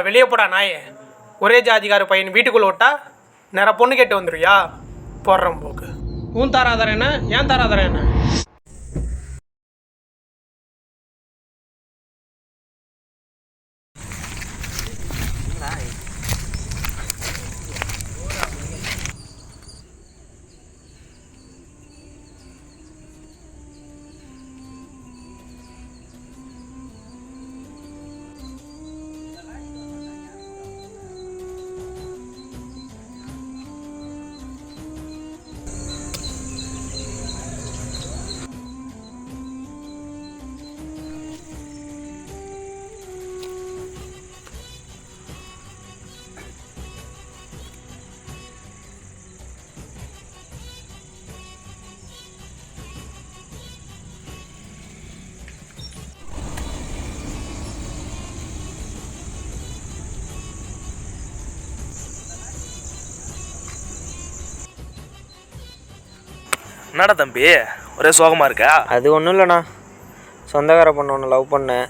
வெளியே போடா நாயே. ஒரே ஜாதிக்கார பையன் வீட்டுக்குள்ளே விட்டா நேராக பொண்ணு கேட்டு வந்துடுவியா? போடுறேன் போக்கு. உன் தாராதரம் என்ன, ஏன் தாராதரம் என்ன? என்னடா தம்பி ஒரே சோகமாக இருக்கா? அது ஒன்றும் இல்லைண்ணா, சொந்தக்கார பொண்ணு ஒன்று லவ் பண்ணேன்.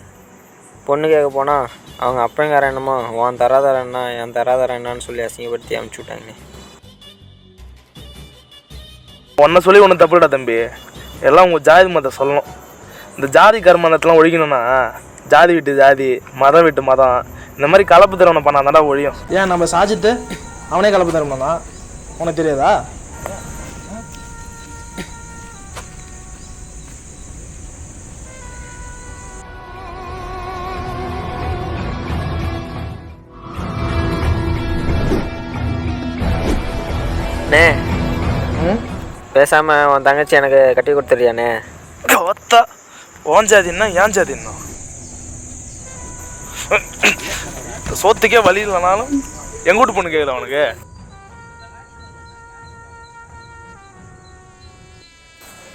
பொண்ணு கேட்க போனால் அவங்க அப்பங்கார என்னமோ உன் தராதரம் என்ன என் தராதரம் என்னான்னு சொல்லி அசிங்கப்படுத்தி அனுப்பிச்சி விட்டாங்கண்ணே. ஒன்றை சொல்லி ஒன்றும் தப்புடா தம்பி, எல்லாம் உங்கள் ஜாதி மதத்தை சொல்லணும். இந்த ஜாதி கர்மந்தத்தெலாம் ஒழிக்கணும்னா ஜாதி விட்டு ஜாதி, மதம் விட்டு மதம், இந்த மாதிரி கலப்பு திறனை பண்ணாதான்டா ஒழியும். ஏன் நம்ம சாஜித்து அவனே கலப்பு தரணும் தான் உனக்கு தெரியாதா? அண்ணே பேசாமல் உன் தங்கச்சி எனக்கு கட்டி கொடுத்துறியாண்ணே? ஒத்தா ஓன் ஜாதின்னா ஏன் ஜாதின்னா சோத்துக்கே வழி இல்லைனாலும் எங்கூட்டு பொண்ணு கேட்குது அவனுக்கு.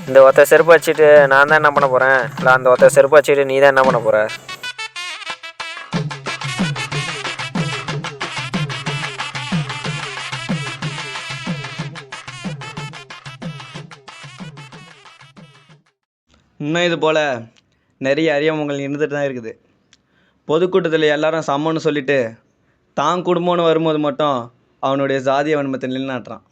இந்த ஒருத்த செருப்பு வச்சுட்டு நான் தான் என்ன பண்ண போகிறேன், இல்லை அந்த ஒருத்த செருப்பு வச்சுட்டு நீ தான் என்ன பண்ண போகிற? இன்னும் இது போல் நிறைய அறியாமங்கள் இருந்துட்டு தான் இருக்குது. பொதுக்கூட்டத்தில் எல்லாரும் சம்மன்னு சொல்லிட்டு தான் குடும்பம்னு வரும்போது மட்டும் அவனுடைய ஜாதிய வன்மத்தை நிலைநாட்டுறான்.